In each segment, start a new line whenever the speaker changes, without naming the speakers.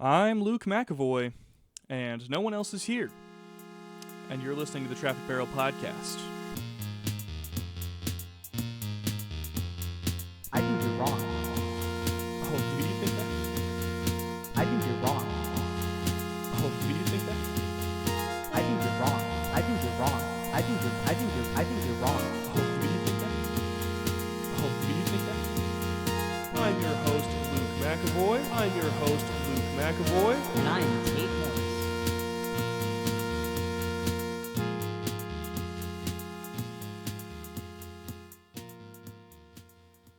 I'm Luke McAvoy, and no one else is here. And you're listening to the Traffic Barrel Podcast.
I think you're wrong.
Oh, do you think that?
I think you're wrong.
Oh, do you think that?
I think you're wrong. I think you're wrong. I think you're wrong.
Oh, do you think that? Oh, do you think that? I'm your host, Luke McAvoy.
And I am Tate Morris.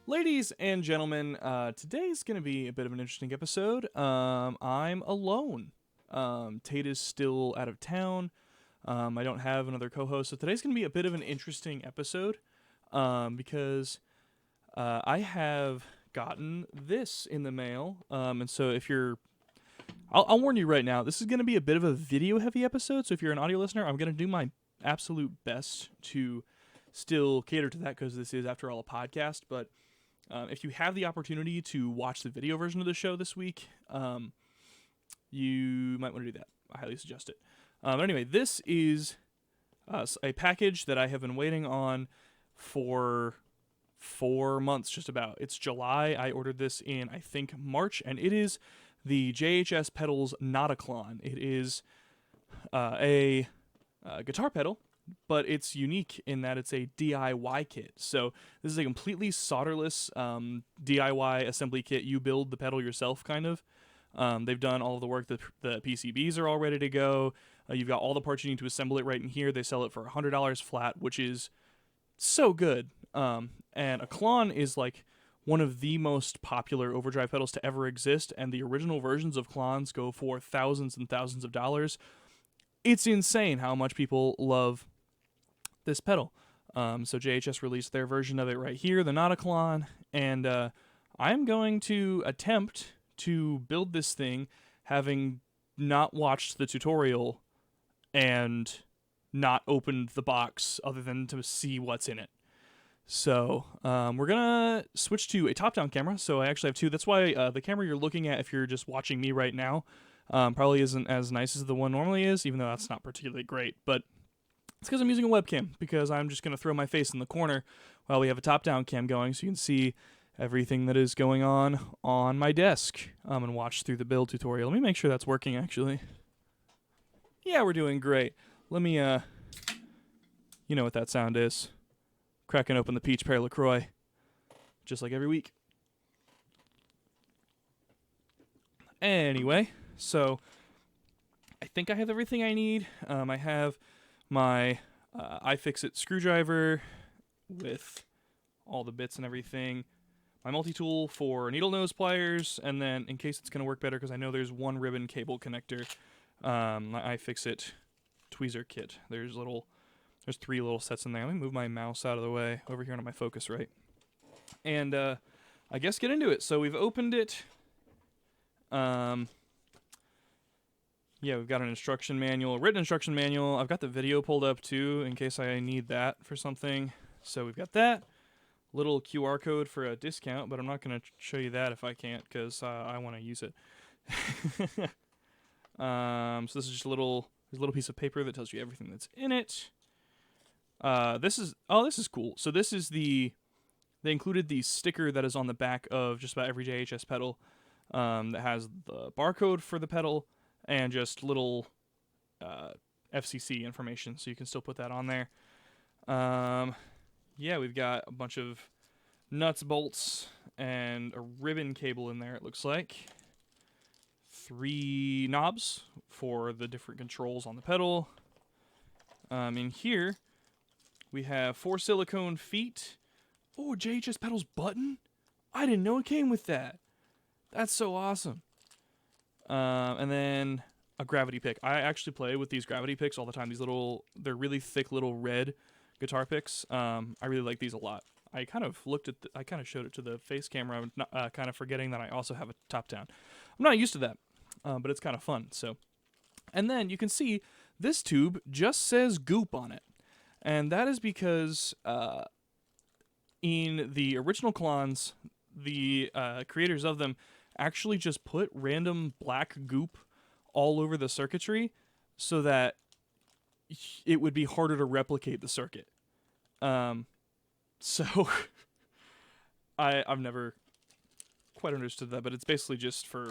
Ladies and gentlemen, today's going to be a bit of an interesting episode. I'm alone. Tate is still out of town. I don't have another co-host, so today's going to be a bit of an interesting episode because I have gotten this in the mail. And so if you're... I'll warn you right now, this is going to be a bit of a video-heavy episode, so if you're an audio listener, I'm going to do my absolute best to still cater to that because this is, after all, a podcast, but if you have the opportunity to watch the video version of the show this week, you might want to do that. I highly suggest it. But anyway, this is a package that I have been waiting on for 4 months, just about. It's July. I ordered this in, I think, March, and it is the JHS pedals Notaklon. It is a guitar pedal, but it's unique in that it's a DIY kit. So this is a completely solderless DIY assembly kit. You build the pedal yourself, kind of. They've done all of the work. The PCBs are all ready to go. You've got all the parts you need to assemble it right in here. They sell it for $100 flat, which is so good. And a Klon is like one of the most popular overdrive pedals to ever exist, and the original versions of Klons go for thousands and thousands of dollars. It's insane how much people love this pedal. So JHS released their version of it right here, the Notaklon, and I'm going to attempt to build this thing having not watched the tutorial and not opened the box other than to see what's in it. So we're going to switch to a top-down camera. So I actually have two. That's why the camera you're looking at, if you're just watching me right now, probably isn't as nice as the one normally is, even though that's not particularly great. But it's because I'm using a webcam, because I'm just going to throw my face in the corner while we have a top-down cam going so you can see everything that is going on my desk and watch through the build tutorial. Let me make sure that's working, actually. Yeah, we're doing great. Let me, you know what that sound is. Cracking open the peach pear LaCroix, just like every week. Anyway, so I think I have everything I need. I have my iFixit screwdriver with all the bits and everything, my multi-tool for needle nose pliers, and then in case it's going to work better, because I know there's one ribbon cable connector, my iFixit tweezer kit. There's 3 little sets in there. Let me move my mouse out of the way over here on my Focusrite. And I guess get into it. So we've opened it. Yeah, we've got an instruction manual, a written instruction manual. I've got the video pulled up too in case I need that for something. So we've got that. Little QR code for a discount, but I'm not going to show you that if I can't, because I want to use it. So this is just a little piece of paper that tells you everything that's in it. This is cool. So this is they included the sticker that is on the back of just about every JHS pedal, that has the barcode for the pedal and just little, FCC information, so you can still put that on there. Yeah, we've got a bunch of nuts, bolts, and a ribbon cable in there, it looks like. 3 knobs for the different controls on the pedal. In here, we have 4 silicone feet. Oh, JHS pedals button? I didn't know it came with that. That's so awesome. And then a gravity pick. I actually play with these gravity picks all the time. They're really thick little red guitar picks. I really like these a lot. I kind of showed it to the face camera, kind of forgetting that I also have a top down. I'm not used to that, but it's kind of fun. So, and then you can see this tube just says goop on it. And that is because in the original Klons, the creators of them actually just put random black goop all over the circuitry so that it would be harder to replicate the circuit. So I've never quite understood that, but it's basically just for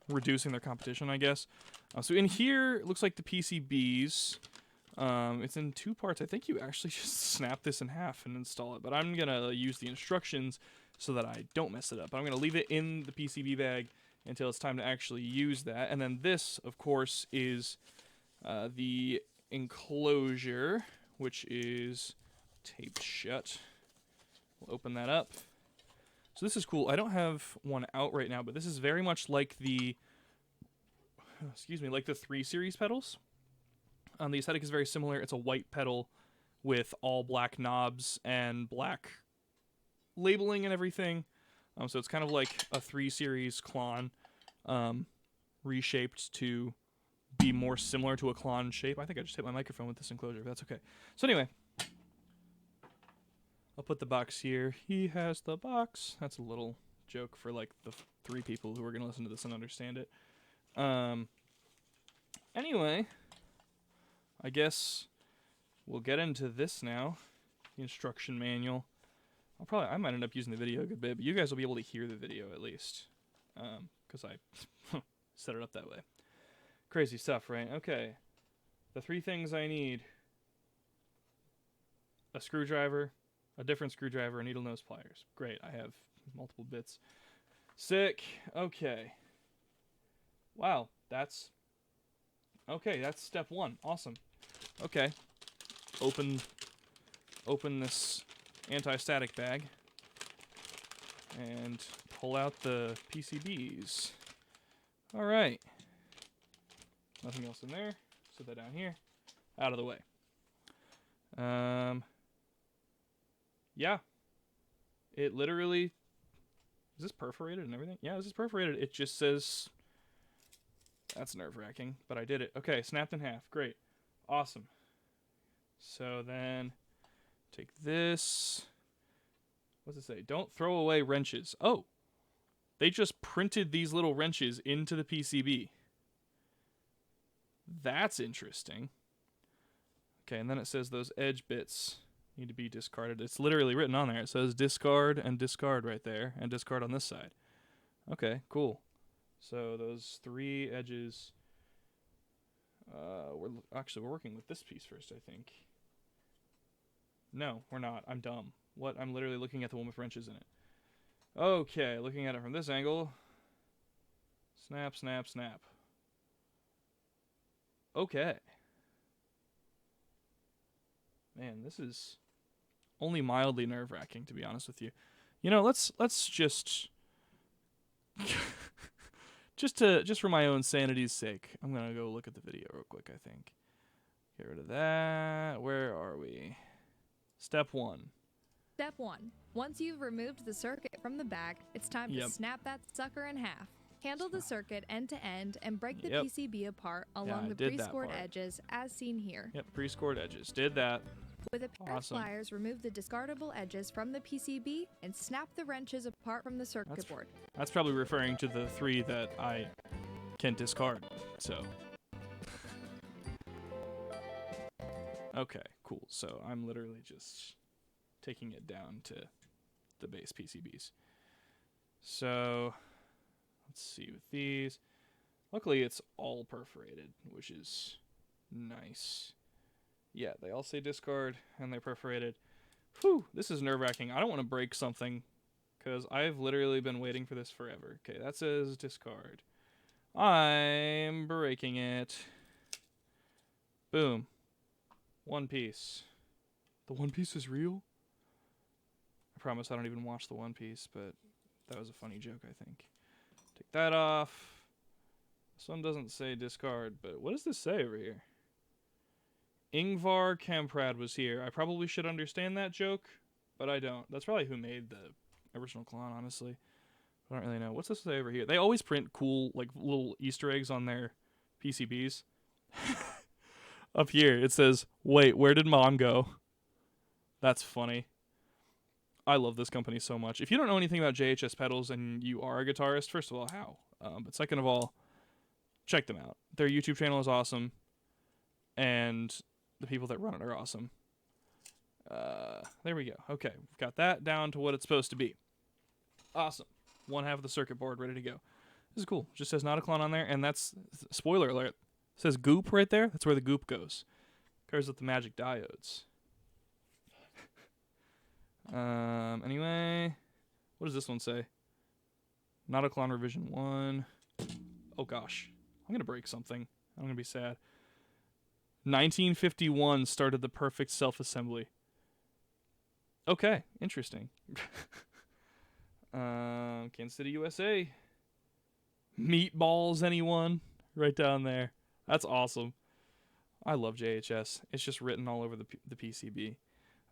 reducing their competition, I guess. So in here, it looks like the PCBs. It's in 2 parts. I think you actually just snap this in half and install it, but I'm going to use the instructions so that I don't mess it up. I'm going to leave it in the PCB bag until it's time to actually use that. And then this, of course, is the enclosure, which is taped shut. We'll open that up. So this is cool. I don't have one out right now, but this is very much like the, like the 3 Series pedals. The aesthetic is very similar. It's a white pedal with all black knobs and black labeling and everything. So it's kind of like a 3 Series Klon, reshaped to be more similar to a Klon shape. I think I just hit my microphone with this enclosure, but that's okay. So anyway, I'll put the box here. He has the box. That's a little joke for like the 3 people who are going to listen to this and understand it. Anyway, I guess we'll get into this now. The instruction manual. I might end up using the video a good bit, but you guys will be able to hear the video at least, because I set it up that way. Crazy stuff, right? Okay. The 3 things I need: a screwdriver, a different screwdriver, and needle nose pliers. Great, I have multiple bits. Sick. Okay. Wow, that's step 1. Awesome. Okay. Open this anti-static bag and pull out the PCBs. All right. Nothing else in there. Set that down here. Out of the way. Yeah. It literally... Is this perforated and everything? Yeah, this is perforated. It just says... That's nerve-wracking, but I did it. Okay, snapped in half. Great. Awesome. So then... Take this. What's it say? Don't throw away wrenches. Oh! They just printed these little wrenches into the PCB. That's interesting. Okay, and then it says those edge bits need to be discarded. It's literally written on there. It says discard and discard right there, and discard on this side. Okay, cool. So those 3 edges... we're working with this piece first, I think. No, we're not. I'm dumb. What? I'm literally looking at the one with wrenches in it. Okay, looking at it from this angle. Snap, snap, snap. Okay. Man, this is only mildly nerve-wracking, to be honest with you. You know, let's just just for my own sanity's sake, I'm gonna go look at the video real quick. I think. Get rid of that. Where are we? Step 1.
Step 1. Once you've removed the circuit from the bag, it's time to snap that sucker in half. Handle the circuit end to end and break the PCB apart along the pre-scored edges as seen here.
Yep, pre-scored edges. Did that.
With a pair of pliers, remove the discardable edges from the PCB and snap the wrenches apart from the circuit board.
That's probably referring to the 3 that I can discard, so... Okay, cool. So I'm literally just taking it down to the base PCBs. So let's see with these. Luckily, it's all perforated, which is nice. Yeah, they all say discard, and they're perforated. Whew, this is nerve-wracking. I don't want to break something, because I've literally been waiting for this forever. Okay, that says discard. I'm breaking it. Boom. One Piece. The One Piece is real? I promise I don't even watch the One Piece, but that was a funny joke, I think. Take that off. This one doesn't say discard, but what does this say over here? Ingvar Kamprad was here. I probably should understand that joke, but I don't. That's probably who made the original Klon, honestly. I don't really know. What's this say over here? They always print cool, like, little Easter eggs on their PCBs. Up here, it says, wait, where did Mom go? That's funny. I love this company so much. If you don't know anything about JHS pedals and you are a guitarist, first of all, how? But second of all, check them out. Their YouTube channel is awesome, and the people that run it are awesome. There we go. Okay, we've got that down to what it's supposed to be. Awesome. One half of the circuit board ready to go. This is cool. Just says Notaklon on there, and that's, spoiler alert, it says goop right there. That's where the goop goes. Goes with the magic diodes. Anyway, what does this one say? Notaklon revision 1. Oh gosh, I'm gonna break something. I'm gonna be sad. 1951 started the perfect self-assembly. Okay, interesting. Kansas City, USA. Meatballs, anyone? Right down there. That's awesome. I love JHS. It's just written all over the PCB.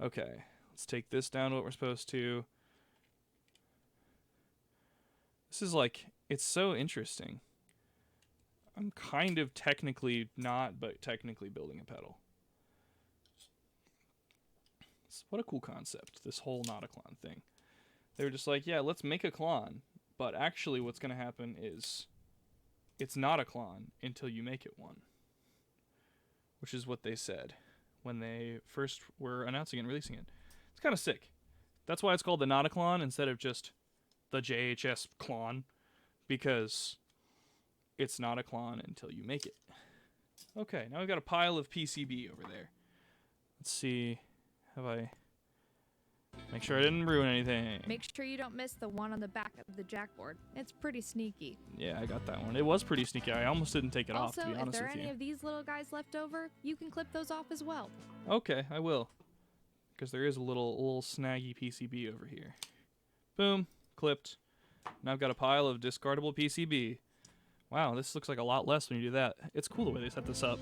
Okay, let's take this down to what we're supposed to. This is like, it's so interesting. I'm kind of technically not, but technically building a pedal. What a cool concept, this whole Notaklon thing. They were just like, yeah, let's make a clon, but actually what's going to happen is it's not a clon until you make it one. Which is what they said when they first were announcing it and releasing it. It's kind of sick. That's why it's called the Notaklon instead of just the JHS clon, because it's not a clon until you make it. Okay, now we've got a pile of PCB over there. Let's see. Have I... Make sure I didn't ruin anything.
Make sure you don't miss the one on the back of the jackboard. It's pretty sneaky.
Yeah, I got that one. It was pretty sneaky. I almost didn't take it off, to be honest with you.
Also, if there are any of these little guys left over, you can clip those off as well.
Okay, I will. Because there is a little snaggy PCB over here. Boom. Clipped. Now I've got a pile of discardable PCB. Wow, this looks like a lot less when you do that. It's cool the way they set this up.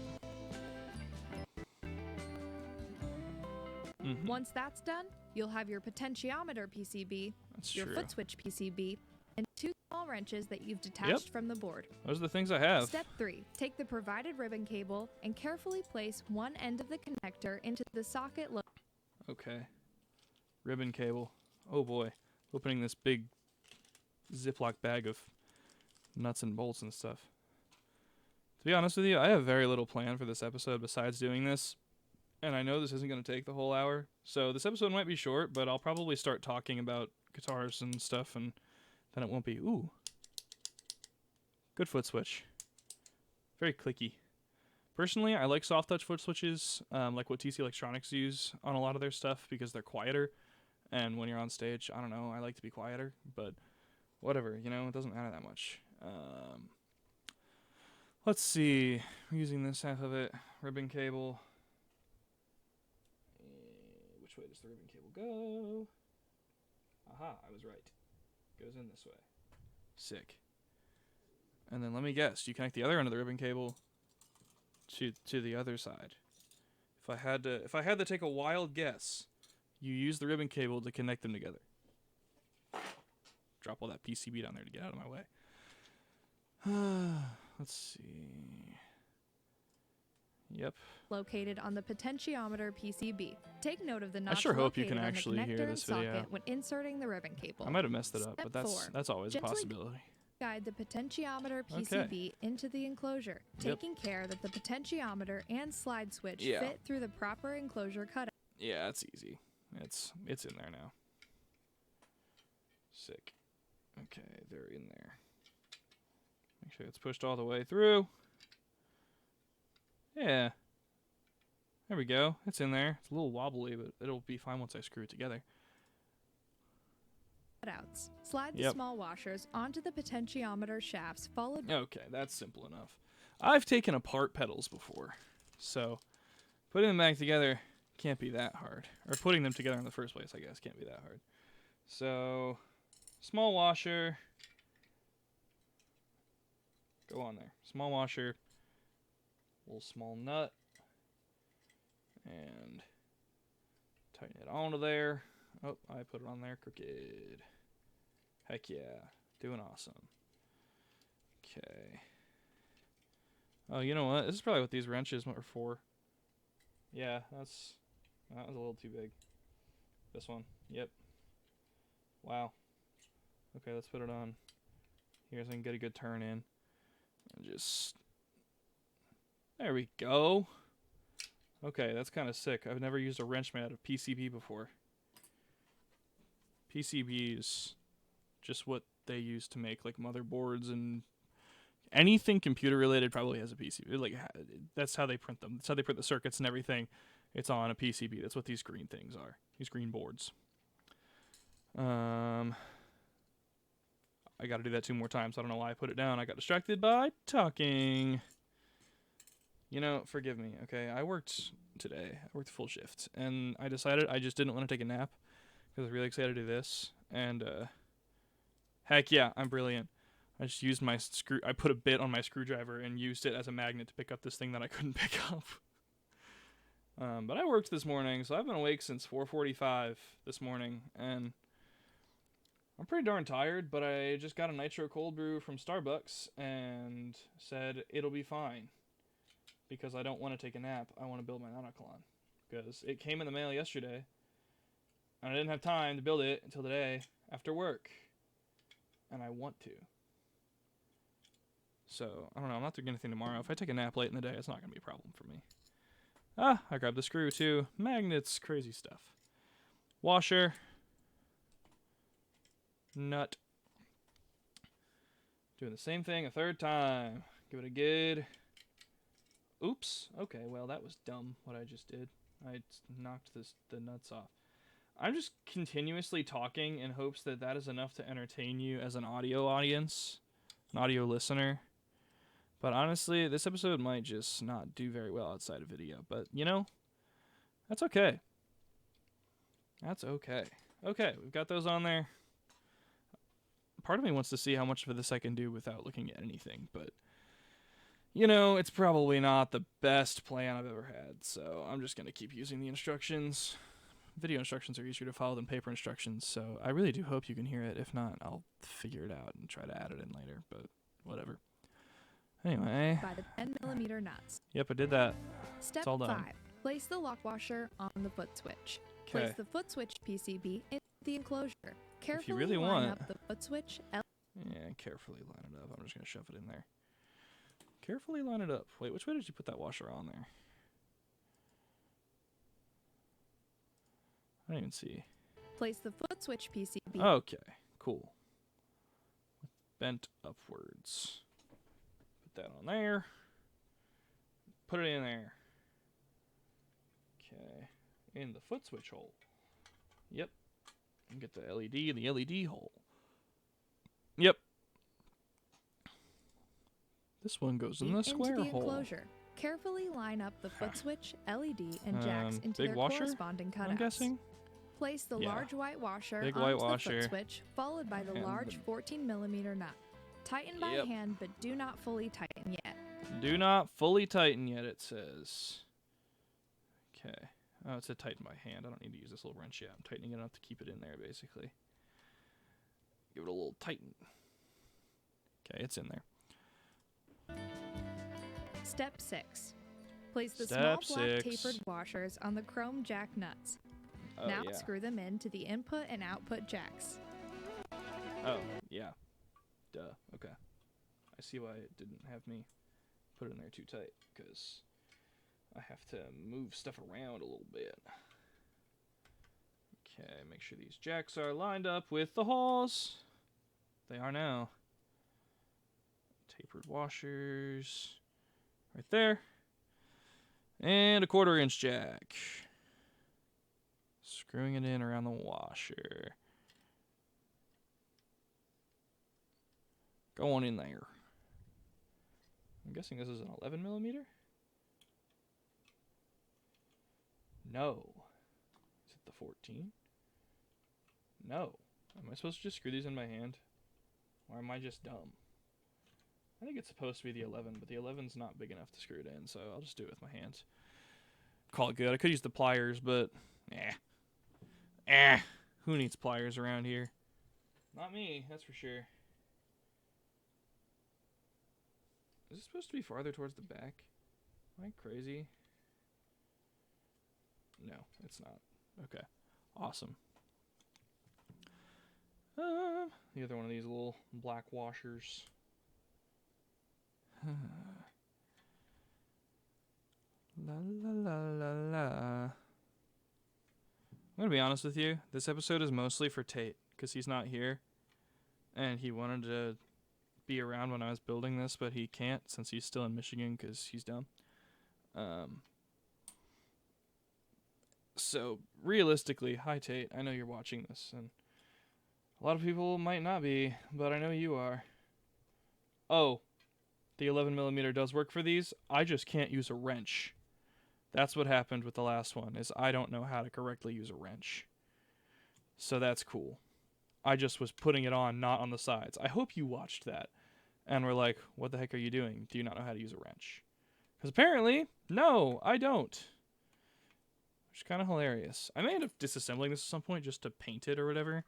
Once that's done, you'll have your potentiometer PCB, your foot switch PCB, and 2 small wrenches that you've detached from the board.
Those are the things I have.
Step 3. Take the provided ribbon cable and carefully place one end of the connector into the socket.
Okay. Ribbon cable. Oh boy. Opening this big Ziploc bag of nuts and bolts and stuff. To be honest with you, I have very little plan for this episode besides doing this. And I know this isn't going to take the whole hour, so this episode might be short, but I'll probably start talking about guitars and stuff, and then it won't be, ooh. Good foot switch. Very clicky. Personally, I like soft touch foot switches, like what TC Electronics use on a lot of their stuff, because they're quieter, and when you're on stage, I don't know, I like to be quieter, but whatever, you know, it doesn't matter that much. Let's see, I'm using this half of it, ribbon cable. Which way does the ribbon cable go? Aha, I was right. Goes in this way. Sick. And then let me guess, you connect the other end of the ribbon cable to the other side. If I had to take a wild guess, you use the ribbon cable to connect them together. Drop all that PCB down there to get out of my way. Let's see. Yep.
Located on the potentiometer PCB. Take note of the notch
I sure hope you can
located on
actually
the
hear
connector
this
and
video.
socket when inserting the ribbon cable.
I might have messed it up,
Step
but
4.
that's always a
Gently
possibility.
Guide the potentiometer PCB into the enclosure, taking care that the potentiometer and slide switch fit through the proper enclosure cutout.
Yeah, it's easy. It's in there now. Sick. Okay, they're in there. Make sure it's pushed all the way through. Yeah. There we go. It's in there. It's a little wobbly, but it'll be fine once I screw it together.
Cutouts. Slide the small washers onto the potentiometer shafts, followed by...
Okay, that's simple enough. I've taken apart pedals before, so putting them back together can't be that hard. Or putting them together in the first place, I guess, can't be that hard. So, small washer. Go on there. Small washer. Little small nut. And tighten it onto there. Oh, I put it on there crooked. Heck yeah. Doing awesome. Okay. Oh, you know what? This is probably what these wrenches are for. Yeah, that was a little too big. This one. Yep. Wow. Okay, let's put it on here so I can get a good turn in. And just... There we go. Okay, that's kind of sick. I've never used a wrench made out of PCB before. PCB is just what they use to make like motherboards and anything computer related probably has a PCB. Like that's how they print them. That's how they print the circuits and everything. It's on a PCB. That's what these green things are. These green boards. I got to do that 2 more times. I don't know why I put it down. I got distracted by talking. You know, forgive me, okay? I worked today. I worked full shift. And I decided I just didn't want to take a nap because I was really excited to do this. And, heck yeah, I'm brilliant. I just used my I put a bit on my screwdriver and used it as a magnet to pick up this thing that I couldn't pick up. But I worked this morning, so I've been awake since 4:45 this morning. And I'm pretty darn tired, but I just got a nitro cold brew from Starbucks and said it'll be fine. Because I don't want to take a nap. I want to build my Notaklon. Because it came in the mail yesterday. And I didn't have time to build it until today after work. And I want to. So, I don't know. I'm not doing anything tomorrow. If I take a nap late in the day, it's not going to be a problem for me. Ah, I grabbed the screw too. Magnets, crazy stuff. Washer. Nut. Doing the same thing a 3rd time. Give it a good... Oops. Okay, well, that was dumb, what I just did. I knocked the nuts off. I'm just continuously talking in hopes that that is enough to entertain you as an audio audience, an audio listener. But honestly, this episode might just not do very well outside of video. But, you know, that's okay. That's okay. Okay, we've got those on there. Part of me wants to see how much of this I can do without looking at anything, but... You know, it's probably not the best plan I've ever had, so I'm just going to keep using the instructions. Video instructions are easier to follow than paper instructions, so I really do hope you can hear it. If not, I'll figure it out and try to add it in later, but whatever. Anyway.
By the 10mm nuts.
Yep, I did that.
Step
it's all done.
5. Place the lock washer on the foot switch.
Okay.
Place the foot switch PCB in the enclosure. Carefully
if you really
line
want,
up the foot switch.
Yeah, carefully line it up. I'm just going to shove it in there. Carefully line it up. Wait, which way did you put that washer on there? I don't even see.
Place the foot switch PCB.
Okay, cool. Bent upwards. Put that on there. Put it in there. Okay. In the foot switch hole. Yep. And get the LED in the LED hole. Yep. This one goes in the square
into the
hole.
Enclosure. Carefully line up the foot switch, LED, and jacks into
big
their
washer,
corresponding cutouts.
I'm guessing.
Place the large white washer
big
onto
white
the
washer.
foot switch, followed by the large 14mm nut. Tighten by hand, but do not fully tighten yet.
Do not fully tighten yet, it says. Okay. Oh, it said tighten by hand. I don't need to use this little wrench yet. I'm tightening it enough to keep it in there, basically. Give it a little tighten. Okay, it's in there.
Step 6. Place the
Step
small black
6.
tapered washers on the chrome jack nuts.
Oh,
now
yeah.
screw them into the input and output jacks.
Oh, yeah. Duh. Okay. I see why it didn't have me put it in there too tight, because I have to move stuff around a little bit. Okay, make sure these jacks are lined up with the holes. They are now. Tapered washers. Right there. And a 1/4 inch jack. Screwing it in around the washer. Going in there. I'm guessing this is an 11mm? No. Is it the 14? No. Am I supposed to just screw these in my hand? Or am I just dumb? I think it's supposed to be the 11, but the 11's not big enough to screw it in, so I'll just do it with my hands. Call it good. I could use the pliers, but who needs pliers around here? Not me, that's for sure. Is it supposed to be farther towards the back? Am I crazy? No, it's not. Okay, awesome. The other one of these little black washers. La la la la la. I'm gonna be honest with you. This episode is mostly for Tate because he's not here, and he wanted to be around when I was building this, but he can't since he's still in Michigan because he's dumb. So realistically, hi Tate, I know you're watching this, and a lot of people might not be, but I know you are. Oh, the 11mm does work for these. I just can't use a wrench. That's what happened with the last one, is I don't know how to correctly use a wrench. So that's cool. I just was putting it on, not on the sides. I hope you watched that and were like, what the heck are you doing? Do you not know how to use a wrench? Because apparently, no, I don't. Which is kind of hilarious. I may end up disassembling this at some point just to paint it or whatever,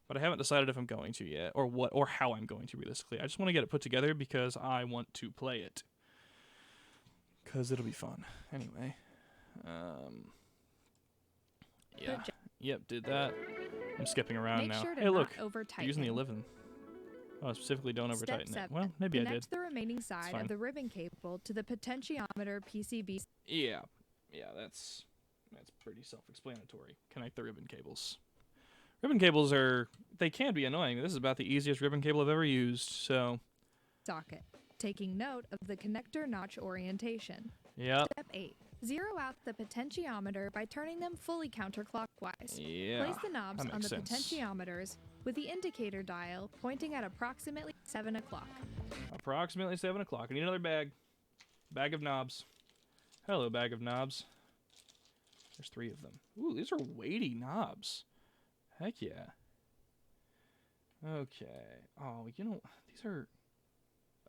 but I haven't decided if I'm going to yet, or what, or how I'm going to realistically. I just want to get it put together because I want to play it. Because it'll be fun. Anyway. Yeah. Yep, did that. I'm skipping around now.
Sure
hey, look.
Over-tighten.
Using the 11. Oh, specifically don't over-tighten it. Well, maybe I did.
Connect the remaining side of the ribbon cable to the potentiometer PCB.
Yeah. Yeah, that's pretty self-explanatory. Connect the ribbon cables. Ribbon cables they can be annoying. This is about the easiest ribbon cable I've ever used, so.
Socket. Taking note of the connector notch orientation.
Yep.
Step 8. Zero out the potentiometer by turning them fully counterclockwise.
Yeah.
Place the knobs on the potentiometers with the indicator dial pointing at approximately 7 o'clock.
Approximately 7 o'clock. I need another bag. Bag of knobs. Hello, bag of knobs. There's 3 of them. Ooh, these are weighty knobs. Heck yeah. Okay. Oh, these are...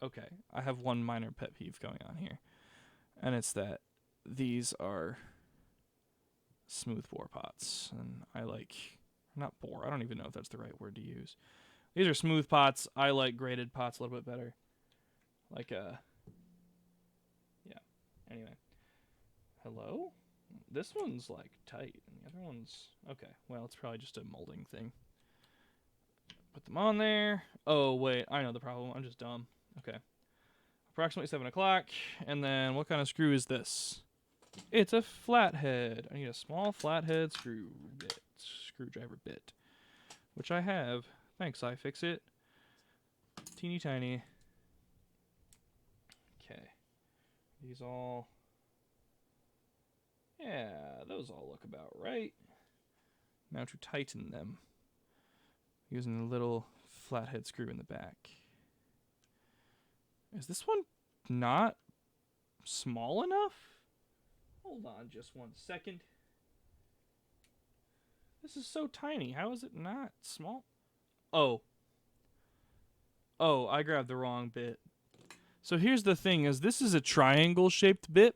Okay, I have one minor pet peeve going on here. And it's that these are smooth bore pots. And I like... Not bore, I don't even know if that's the right word to use. These are smooth pots. I like graded pots a little bit better. Like, yeah. Anyway. Hello? This one's, like, tight. And the other one's... Okay, well, it's probably just a molding thing. Put them on there. Oh, wait, I know the problem. I'm just dumb. Okay. Approximately 7 o'clock. And then what kind of screw is this? It's a flathead. I need a small flathead screwdriver bit. Which I have. Thanks, iFixit. Teeny tiny. Okay. These all... Yeah, those all look about right. Now to tighten them. Using a little flathead screw in the back. Is this one not small enough? Hold on just 1 second. This is so tiny. How is it not small? Oh, I grabbed the wrong bit. So here's the thing, is this is a triangle-shaped bit,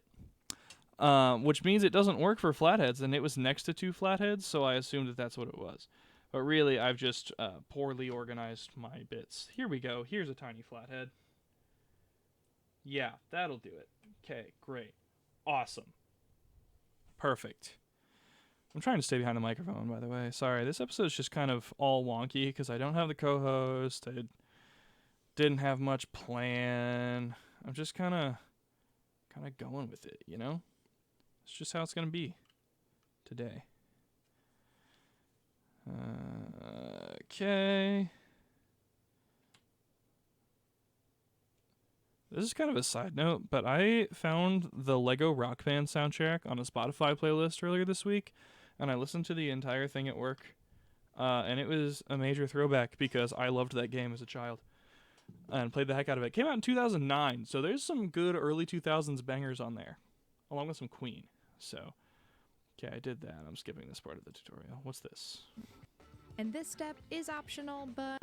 which means it doesn't work for flatheads, and it was next to 2 flatheads, so I assumed that that's what it was. But really, I've just poorly organized my bits. Here we go. Here's a tiny flathead. Yeah, that'll do it. Okay, great. Awesome. Perfect. I'm trying to stay behind the microphone, by the way. Sorry, this episode's just kind of all wonky because I don't have the co-host. I didn't have much plan. I'm just kind of going with it, you know? It's just how it's going to be today. Okay. This is kind of a side note, but I found the Lego Rock Band soundtrack on a Spotify playlist earlier this week, and I listened to the entire thing at work, and it was a major throwback because I loved that game as a child and played the heck out of it. It came out in 2009, so there's some good early 2000s bangers on there, along with some Queen. So, okay, I did that. I'm skipping this part of the tutorial. What's this?
And this step is optional, but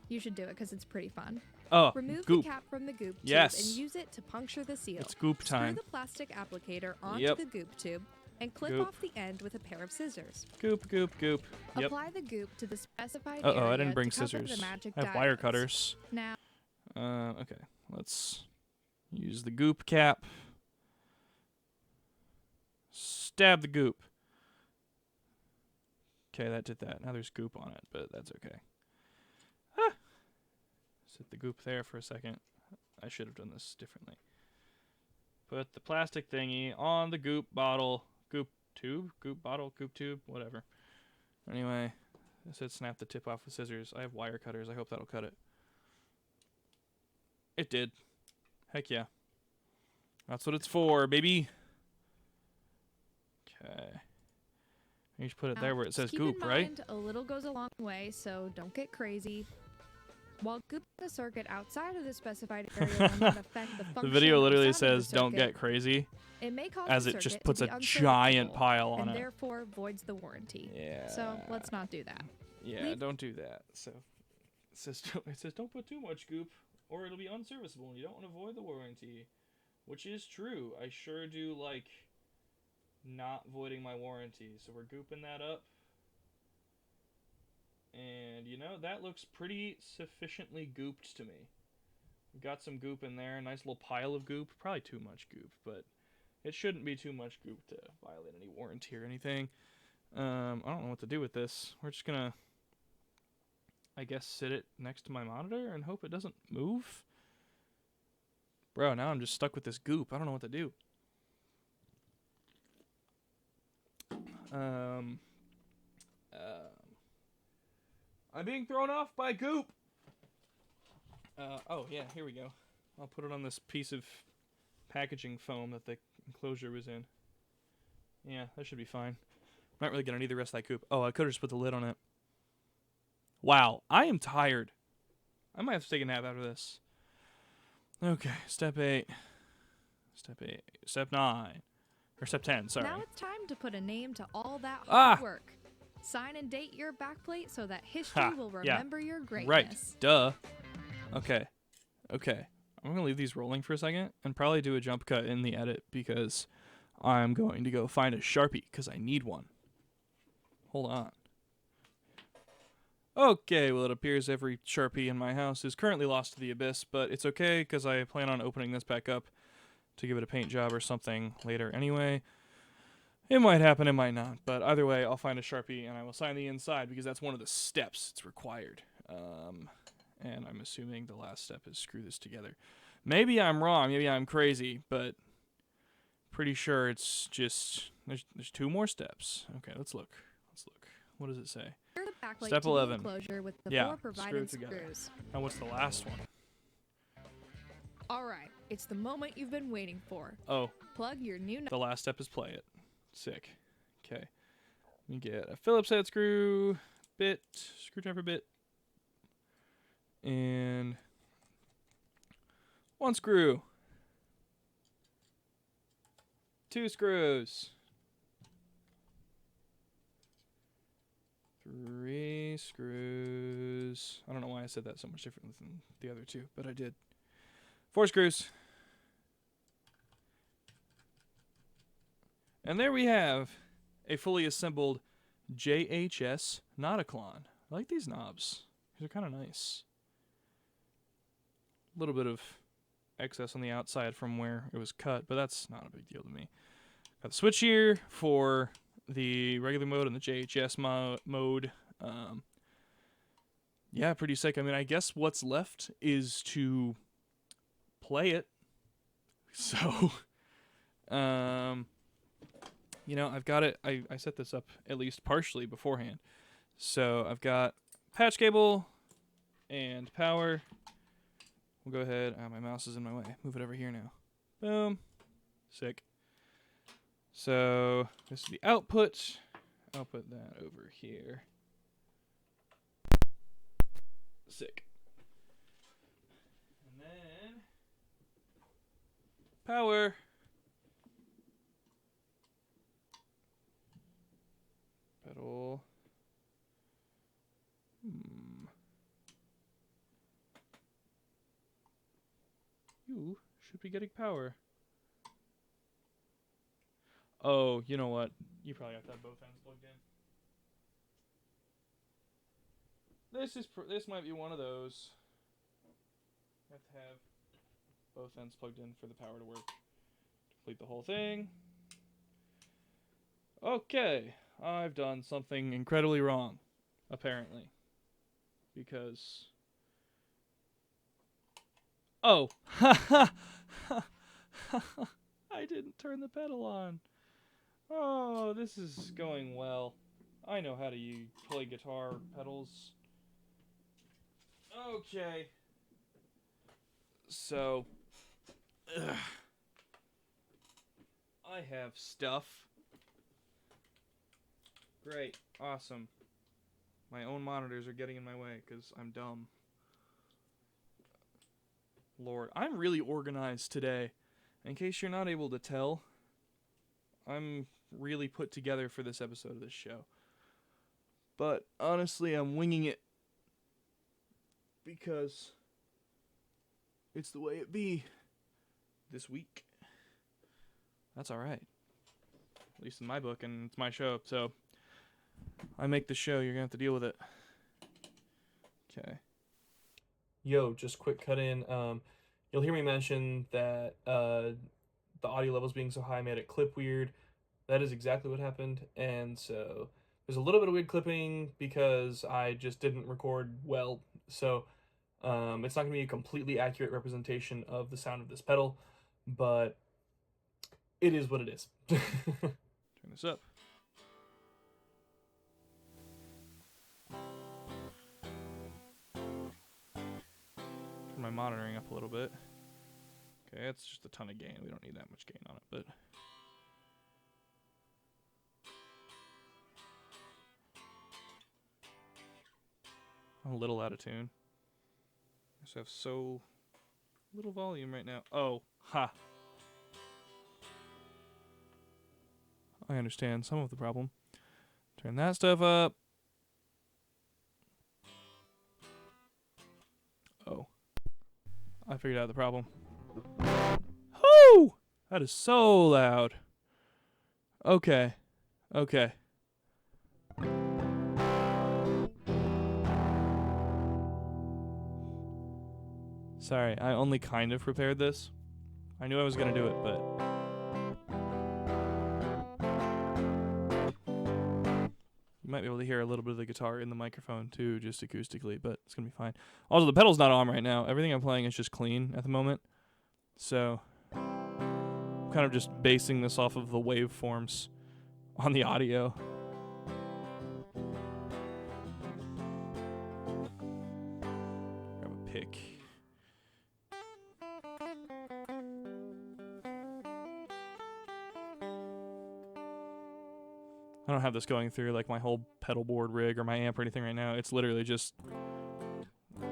you should do it because it's pretty fun.
Oh,
remove
goop.
the cap from the goop tube
Yes.
and use it to puncture the seal.
It's goop time.
Screw the plastic applicator onto the goop tube and clip
Goop.
off the end with a pair of scissors.
Goop, goop, goop. Yep.
Apply the goop to the specified area.
I didn't bring
to cover
scissors.
the magic
I have wire
diodes.
cutters.
Now,
okay. Let's use the goop cap. Stab the goop. Okay, that did that. Now there's goop on it, but that's okay. Set the goop there for a second. I should have done this differently. Put the plastic thingy on the goop bottle. Goop tube? Goop bottle? Goop tube? Whatever. Anyway, I said snap the tip off with scissors. I have wire cutters. I hope that'll cut it. It did. Heck yeah. That's what it's for, baby. Okay. You just put it there where it says goop, right?
Keep in mind, a little goes a long way, so don't get crazy. While gooping the circuit outside of the specified area will not affect the function.
The video literally
outside of the
says don't
circuit,
get crazy,
it may cause
as
the
it just
circuit
puts
to
a
be
giant
unserviceable
pile on
and
it.
therefore voids the warranty.
Yeah.
So let's not do that.
Yeah, don't do that. So it says don't put too much goop or it'll be unserviceable and you don't want to void the warranty, which is true. I sure do like not voiding my warranty. So we're gooping that up. And, you know, that looks pretty sufficiently gooped to me. We've got some goop in there. A nice little pile of goop. Probably too much goop, but it shouldn't be too much goop to violate any warranty or anything. I don't know what to do with this. We're just going to, I guess, sit it next to my monitor and hope it doesn't move. Bro, now I'm just stuck with this goop. I don't know what to do. I'm being thrown off by goop. Oh yeah, here we go. I'll put it on this piece of packaging foam that the enclosure was in. Yeah, that should be fine. I'm not really gonna need the rest of that goop. Oh, I could have just put the lid on it. Wow, I am tired. I might have to take a nap after this. Okay, step 8. Step 8. Step 9. Or step 10, sorry.
Now it's time to put a name to all that hard work. Sign and date your backplate so that history will remember your greatness.
Right, duh. Okay. I'm going to leave these rolling for a second and probably do a jump cut in the edit because I'm going to go find a Sharpie because I need one. Hold on. Okay, well, it appears every Sharpie in my house is currently lost to the abyss, but it's okay because I plan on opening this back up to give it a paint job or something later anyway. It might happen, it might not, but either way, I'll find a Sharpie and I will sign the inside because that's one of the steps. It's required. And I'm assuming the last step is screw this together. Maybe I'm wrong, maybe I'm crazy, but pretty sure it's just, there's 2 more steps. Okay, let's look. What does it say? Step 11.
With the
Yeah,
4 provided
screw it together.
screws.
Now what's the last one?
All right, it's the moment you've been waiting for.
Oh,
Plug your new
the last step is play it. Sick. Okay. Let me get a Phillips head screw, bit, screwdriver bit, and 1 screw. 2 screws. 3 screws. I don't know why I said that so much differently than the other 2, but I did. 4 screws. And there we have a fully assembled JHS Notaklon. I like these knobs. These are kind of nice. A little bit of excess on the outside from where it was cut, but that's not a big deal to me. Got the switch here for the regular mode and the JHS mode. Yeah, pretty sick. I mean, I guess what's left is to play it. So, you know, I've got it. I set this up at least partially beforehand. So I've got patch cable and power. We'll go ahead. My mouse is in my way. Move it over here now. Boom. Sick. So this is the output. I'll put that over here. Sick. And then power. Pedal. You should be getting power. Oh, you know what? You probably have to have both ends plugged in. This might be one of those. You have to have both ends plugged in for the power to work. Complete the whole thing. Okay, I've done something incredibly wrong, apparently. Because Oh. I didn't turn the pedal on. Oh, this is going well. I know how to play guitar pedals. Okay. So, I have stuff. Great. Awesome. My own monitors are getting in my way because I'm dumb. Lord, I'm really organized today. In case you're not able to tell, I'm really put together for this episode of this show. But honestly, I'm winging it because it's the way it be this week. That's alright. At least in my book, and it's my show, so I make the show, you're gonna have to deal with it. Okay. Yo, just quick cut in. You'll hear me mention that the audio levels being so high made it clip weird. That is exactly what happened, and so there's a little bit of weird clipping because I just didn't record well, so it's not going to be a completely accurate representation of the sound of this pedal, but it is what it is. Turn this up. Turn my monitoring up a little bit. Okay, that's just a ton of gain. We don't need that much gain on it, but... I'm a little out of tune. I just have so little volume right now. Oh, ha. I understand some of the problem. Turn that stuff up. Oh. I figured out the problem. Whoo! That is so loud. Okay. Okay. Sorry, I only kind of prepared this. I knew I was going to do it, but... You might be able to hear a little bit of the guitar in the microphone, too, just acoustically, but it's going to be fine. Also, the pedal's not on right now. Everything I'm playing is just clean at the moment. So, I'm kind of just basing this off of the waveforms on the audio. Grab a pick. I don't have this going through like my whole pedal board rig or my amp or anything right now. It's literally just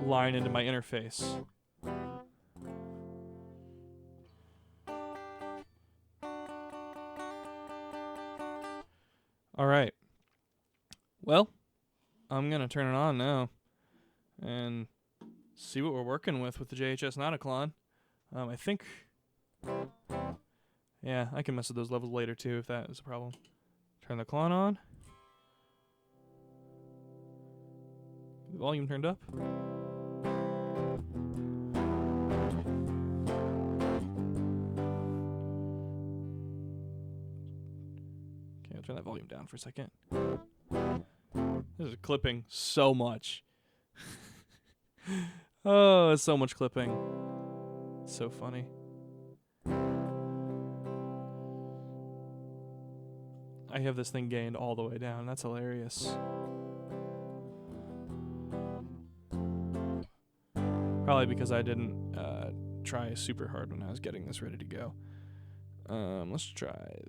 line into my interface. All right. Well, I'm going to turn it on now and see what we're working with the JHS Notaklon. I think... Yeah, I can mess with those levels later too if that is a problem. Turn the Klon on. The volume turned up. Okay, I'll turn that volume down for a second. This is clipping so much. Oh, it's so much clipping. It's so funny. I have this thing gained all the way down. That's hilarious. Probably because I didn't try super hard when I was getting this ready to go. Let's try...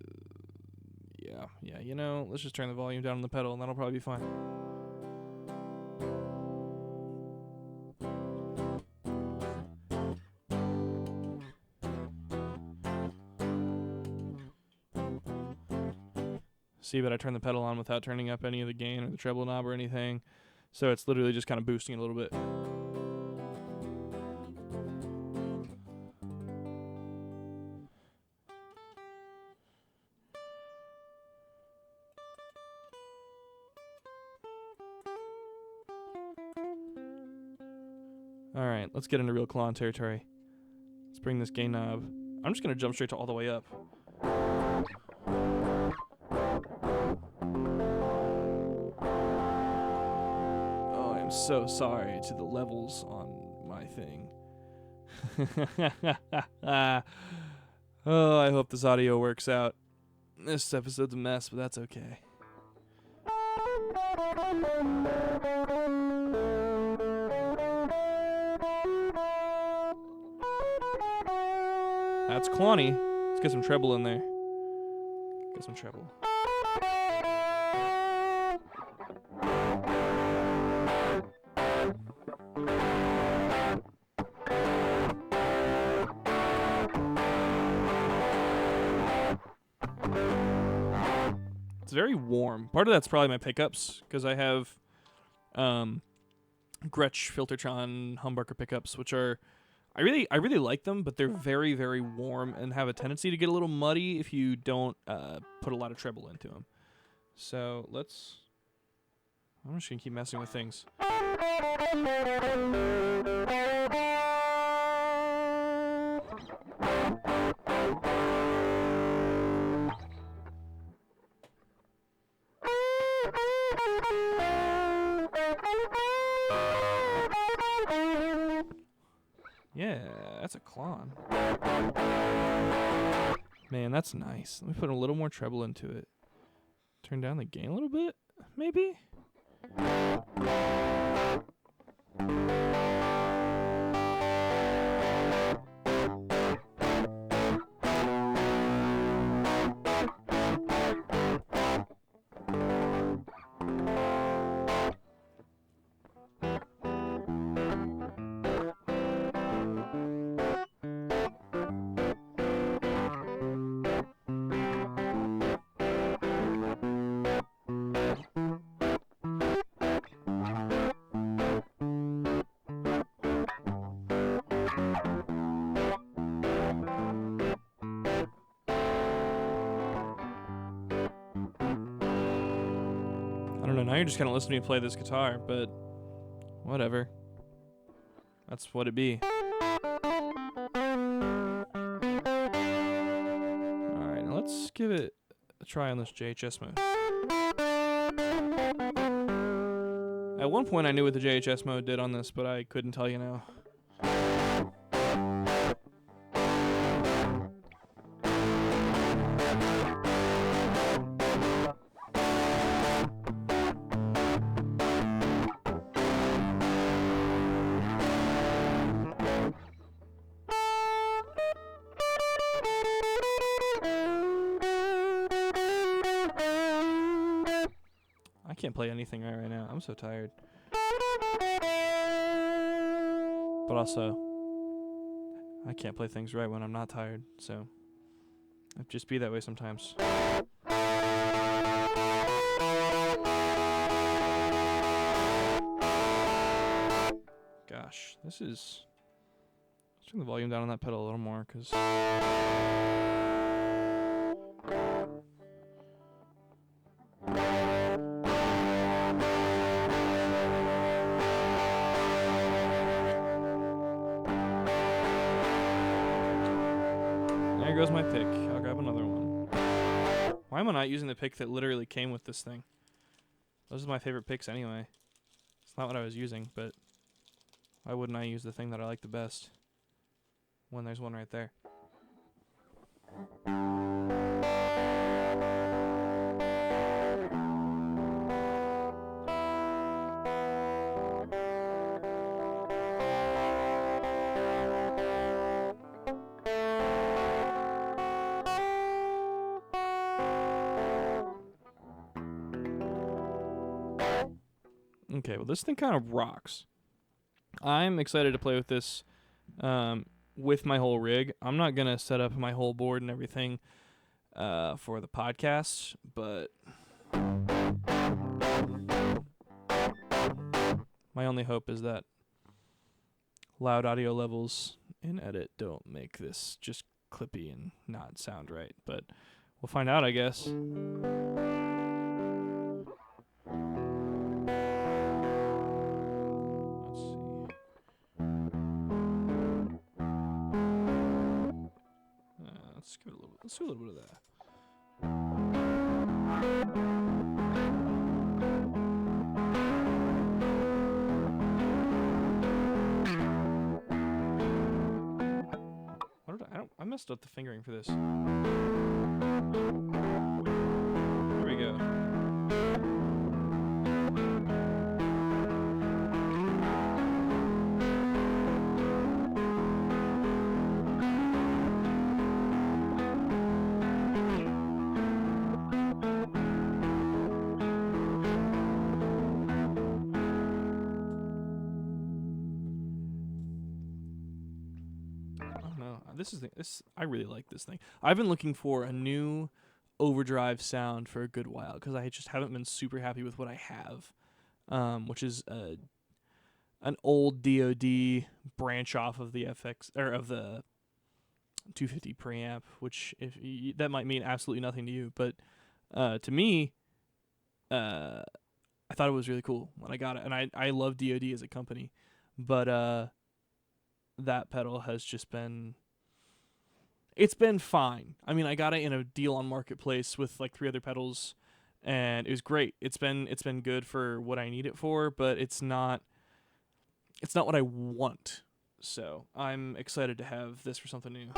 Yeah, you know, let's just turn the volume down on the pedal and that'll probably be fine. See, but I turned the pedal on without turning up any of the gain or the treble knob or anything. So it's literally just kind of boosting it a little bit. Alright, let's get into real Klon territory. Let's bring this gain knob. I'm just going to jump straight to all the way up. Oh, I'm so sorry to the levels on my thing. Oh, I hope this audio works out. This episode's a mess, but that's okay. That's Clonny. Let's get some treble in there. Get some treble. It's very warm. Part of that's probably my pickups, because I have Gretsch Filtertron humbucker pickups, which are I really like them, but they're very, very warm and have a tendency to get a little muddy if you don't put a lot of treble into them. So I'm just gonna keep messing with things. Yeah, that's a Klon. Man, that's nice. Let me put a little more treble into it. Turn down the gain a little bit, maybe? I don't know, now you're just kind of listening to me play this guitar, but whatever. That's what it be. Alright, now let's give it a try on this JHS mode. At one point I knew what the JHS mode did on this, but I couldn't tell you now. I can't play anything right now. I'm so tired. But also, I can't play things right when I'm not tired, so it just be that way sometimes. Gosh, this is... Let's turn the volume down on that pedal a little more, because... There goes my pick. I'll grab another one. Why am I not using the pick that literally came with this thing? Those are my favorite picks anyway. It's not what I was using, but why wouldn't I use the thing that I like the best when there's one right there? Okay, well this thing kind of rocks. I'm excited to play with this with my whole rig. I'm not going to set up my whole board and everything for the podcast, but my only hope is that loud audio levels in edit don't make this just clippy and not sound right, but we'll find out, I guess. Let's do a little bit of that. messed up the fingering for this. There we go. I really like this thing. I've been looking for a new overdrive sound for a good while because I just haven't been super happy with what I have, which is an old DoD branch off of the FX or of the 250 preamp, which that might mean absolutely nothing to you, but to me, I thought it was really cool when I got it, and I love DoD as a company, but that pedal has just been. It's been fine. I mean, I got it in a deal on Marketplace with like 3 other pedals, and it was great. It's been good for what I need it for, but it's not what I want. So I'm excited to have this for something new.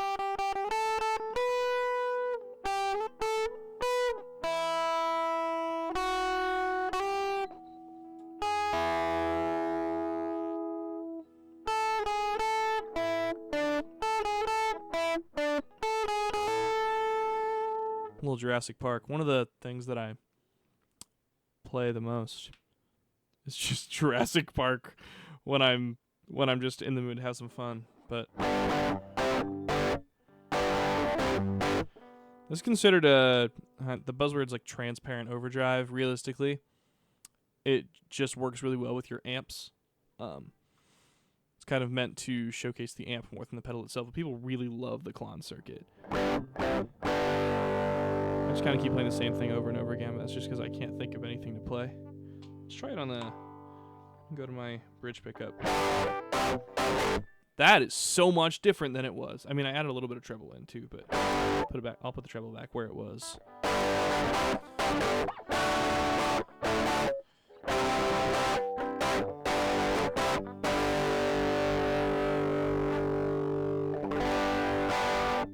Little Jurassic Park. One of the things that I play the most is just Jurassic Park when I'm just in the mood to have some fun. But this is considered the buzzword's like transparent overdrive. Realistically, it just works really well with your amps. It's kind of meant to showcase the amp more than the pedal itself. But people really love the Klon circuit. I just kind of keep playing the same thing over and over again, but that's just because I can't think of anything to play. Let's try it on the... Go to my bridge pickup. That is so much different than it was. I mean, I added a little bit of treble in too, but put it back. I'll put the treble back where it was.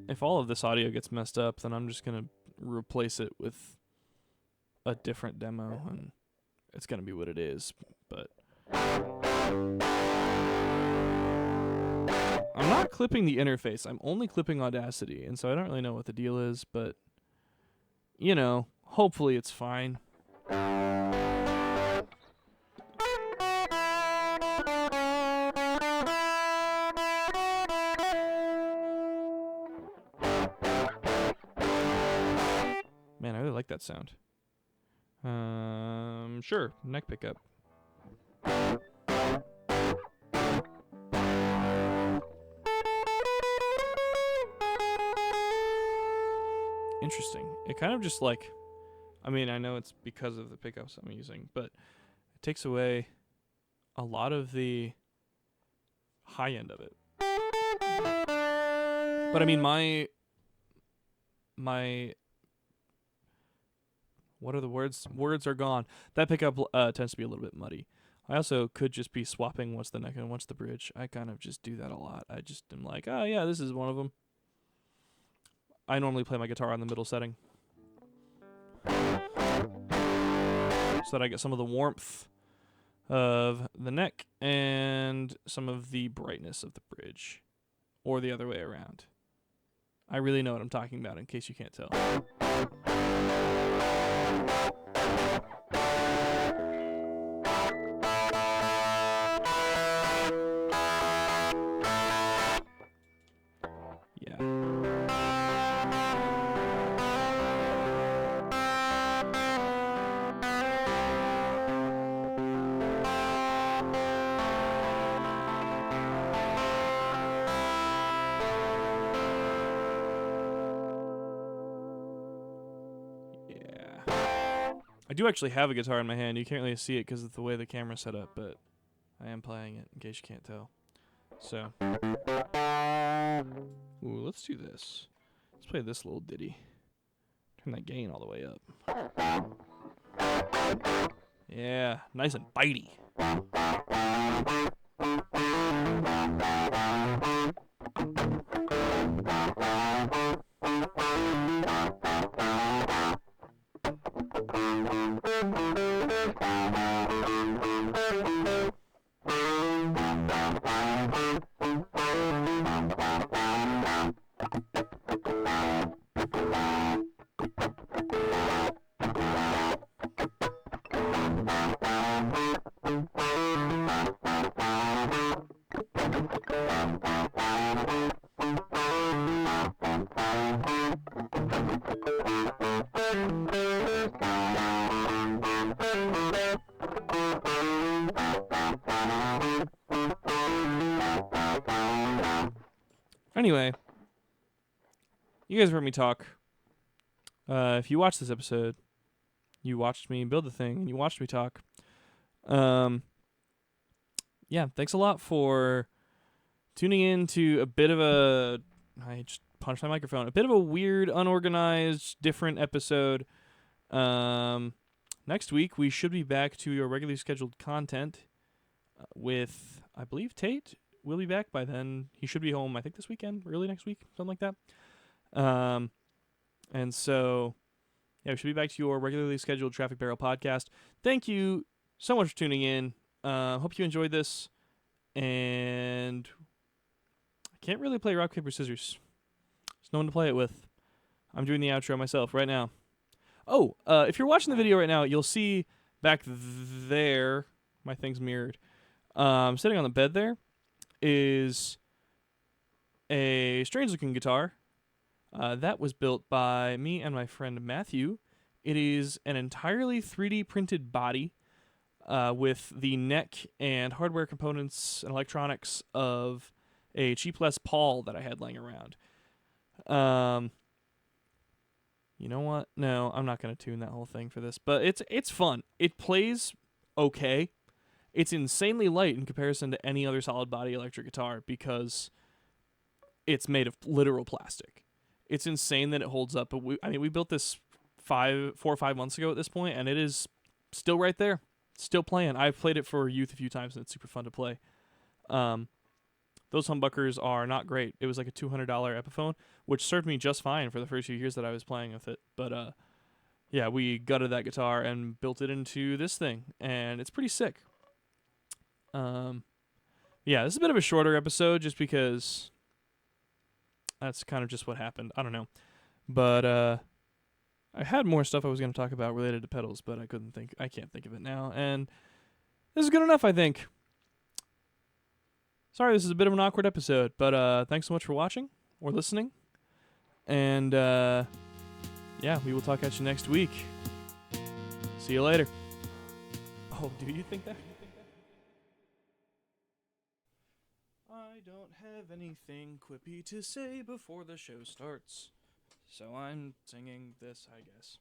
If all of this audio gets messed up, then I'm just going to replace it with a different demo, and it's going to be what it is. But I'm not clipping the interface. I'm only clipping Audacity, and so I don't really know what the deal is, but, you know, hopefully it's fine. Man, I really like that sound. Sure, neck pickup. Interesting. It kind of just like, I mean, I know it's because of the pickups I'm using, but it takes away a lot of the high end of it. But I mean, my what are the words? Words are gone. That pickup tends to be a little bit muddy. I also could just be swapping what's the neck and what's the bridge. I kind of just do that a lot. I just am like, oh yeah, this is one of them. I normally play my guitar on the middle setting, so that I get some of the warmth of the neck and some of the brightness of the bridge, or the other way around. I really know what I'm talking about, in case you can't tell. Yeah. I do actually have a guitar in my hand. You can't really see it because of the way the camera's set up, but I am playing it in case you can't tell. So, ooh, let's do this. Let's play this little ditty. Turn that gain all the way up. Yeah, nice and bitey. Anyway, you guys heard me talk. If you watched this episode, you watched me build the thing, and you watched me talk. Yeah, thanks a lot for tuning in to a bit of a... I just punched my microphone. A bit of a weird, unorganized, different episode. Next week, we should be back to your regularly scheduled content with, I believe, Tate will be back by then. He should be home, I think, this weekend, early next week, something like that. And so, yeah, we should be back to your regularly scheduled Traffic Barrel podcast. Thank you so much for tuning in. Hope you enjoyed this. And I can't really play rock, paper, scissors. There's no one to play it with. I'm doing the outro myself right now. Oh, if you're watching the video right now, you'll see back there, my thing's mirrored. Sitting on the bed there is a strange-looking guitar. That was built by me and my friend Matthew. It is an entirely 3D printed body with the neck and hardware components and electronics of a cheap Les Paul that I had laying around. You know what? No, I'm not going to tune that whole thing for this, but it's fun. It plays okay. It's insanely light in comparison to any other solid body electric guitar because it's made of literal plastic. It's insane that it holds up. But we built this 4 or 5 months ago at this point, and it is still right there, still playing. I've played it for youth a few times, and it's super fun to play. Those humbuckers are not great. It was like a $200 Epiphone, which served me just fine for the first few years that I was playing with it. But yeah, we gutted that guitar and built it into this thing, and it's pretty sick. Yeah, this is a bit of a shorter episode just because that's kind of just what happened. I don't know. But I had more stuff I was going to talk about related to pedals, but I can't think of it now. And this is good enough, I think. Sorry, this is a bit of an awkward episode, but thanks so much for watching or listening. And yeah, we will talk at you next week. See you later. Oh, do you think that? I don't have anything quippy to say before the show starts, so I'm singing this, I guess.